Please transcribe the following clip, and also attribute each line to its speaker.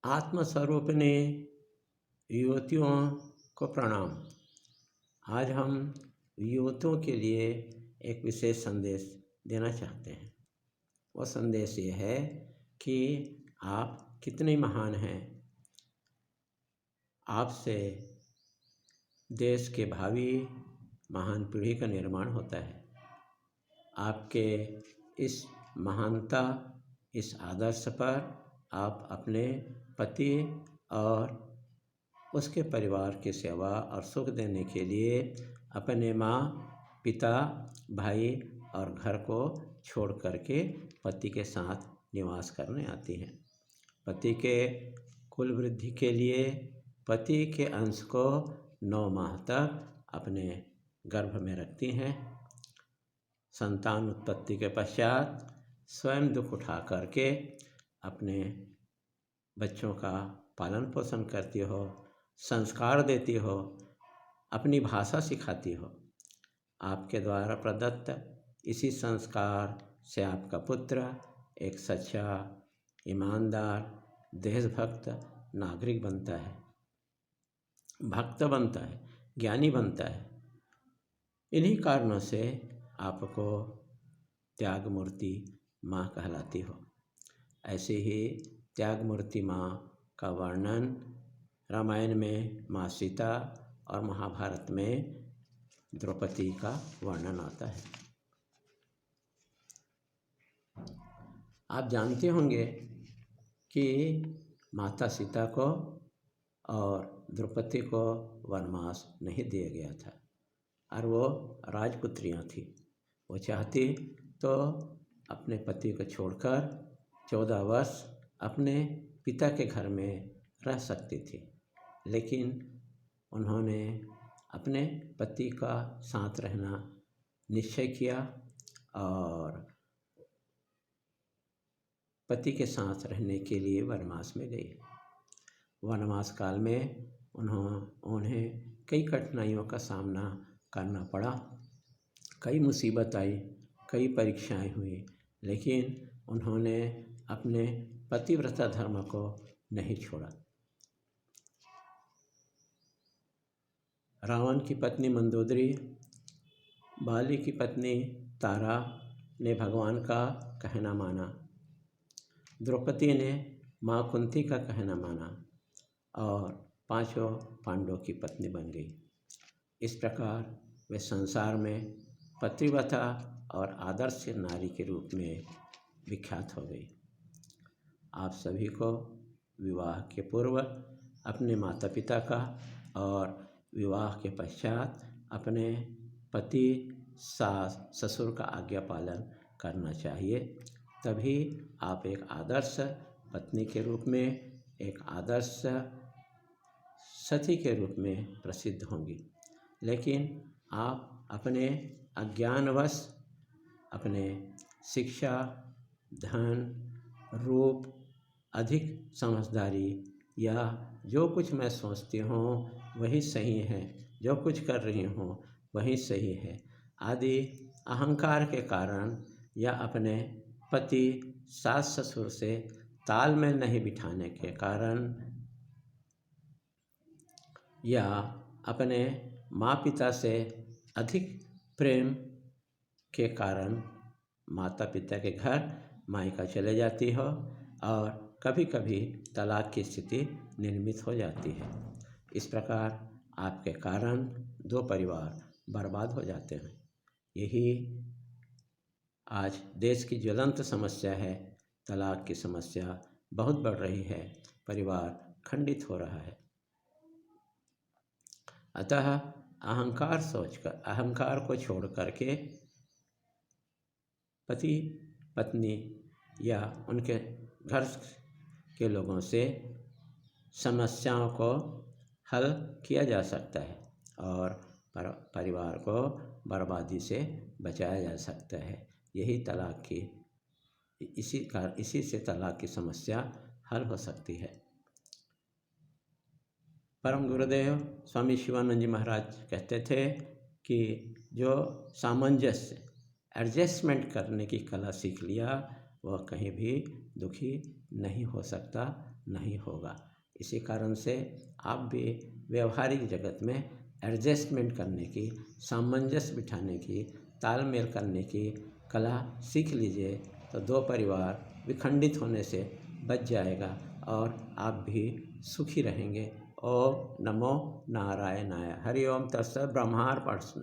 Speaker 1: आत्मस्वरूपिणी युवतियों को प्रणाम। आज हम युवतियों के लिए एक विशेष संदेश देना चाहते हैं। वो संदेश ये है कि आप कितने महान हैं। आपसे देश के भावी महान पीढ़ी का निर्माण होता है। आपके इस महानता, इस आदर्श पर आप अपने पति और उसके परिवार की सेवा और सुख देने के लिए अपने माँ, पिता, भाई और घर को छोड़ करके पति के साथ निवास करने आती हैं। पति के कुल वृद्धि के लिए पति के अंश को 9 माह तक अपने गर्भ में रखती हैं। संतान उत्पत्ति के पश्चात स्वयं दुख उठा करके अपने बच्चों का पालन पोषण करती हो, संस्कार देती हो, अपनी भाषा सिखाती हो। आपके द्वारा प्रदत्त इसी संस्कार से आपका पुत्र एक सच्चा, ईमानदार, देशभक्त नागरिक बनता है, भक्त बनता है, ज्ञानी बनता है। इन्हीं कारणों से आपको त्याग मूर्ति माँ कहलाती हो। ऐसे ही त्याग मूर्ति माँ का वर्णन रामायण में माँ सीता और महाभारत में द्रौपदी का वर्णन आता है। आप जानते होंगे कि माता सीता को और द्रौपदी को वनवास नहीं दिया गया था और वो राजपुत्रियाँ थी। वो चाहती तो अपने पति को छोड़कर 14 वर्ष अपने पिता के घर में रह सकती थी, लेकिन उन्होंने अपने पति का साथ रहना निश्चय किया और पति के साथ रहने के लिए वनवास में गई। वनवास काल में उन्हें कई कठिनाइयों का सामना करना पड़ा, कई मुसीबत आई, कई परीक्षाएं हुई, लेकिन उन्होंने अपने पतिव्रता धर्म को नहीं छोड़ा। रावण की पत्नी मंदोदरी, बाली की पत्नी तारा ने भगवान का कहना माना। द्रौपदी ने माँ कुंती का कहना माना और 5 पांडवों की पत्नी बन गई। इस प्रकार वे संसार में पतिव्रता और आदर्श नारी के रूप में विख्यात हो गई। आप सभी को विवाह के पूर्व अपने माता पिता का और विवाह के पश्चात अपने पति, सास, ससुर का आज्ञा पालन करना चाहिए। तभी आप एक आदर्श पत्नी के रूप में, एक आदर्श सती के रूप में प्रसिद्ध होंगी। लेकिन आप अपने अज्ञानवश अपने शिक्षा, धन, रूप, अधिक समझदारी या जो कुछ मैं सोचती हूँ वही सही है, जो कुछ कर रही हूँ वही सही है आदि अहंकार के कारण या अपने पति, सास, ससुर से तालमेल नहीं बिठाने के कारण या अपने माँ पिता से अधिक प्रेम के कारण माता पिता के घर मायका चले जाती हो और कभी कभी तलाक की स्थिति निर्मित हो जाती है। इस प्रकार आपके कारण 2 परिवार बर्बाद हो जाते हैं। यही आज देश की ज्वलंत समस्या है। तलाक की समस्या बहुत बढ़ रही है, परिवार खंडित हो रहा है। अतः अहंकार को छोड़ करके पति पत्नी या उनके घर के लोगों से समस्याओं को हल किया जा सकता है और परिवार को बर्बादी से बचाया जा सकता है। यही तलाक की इसी से तलाक की समस्या हल हो सकती है। परम गुरुदेव स्वामी शिवानंद जी महाराज कहते थे कि जो सामंजस्य, एडजस्टमेंट करने की कला सीख लिया वह कहीं भी दुखी नहीं हो सकता, नहीं होगा। इसी कारण से आप भी व्यवहारिक जगत में एडजस्टमेंट करने की, सामंजस्य बिठाने की, तालमेल करने की कला सीख लीजिए, तो दो परिवार विखंडित होने से बच जाएगा और आप भी सुखी रहेंगे। ओम नमो नारायणाय। हरि ओम तत्सत। ब्रह्मार्पण।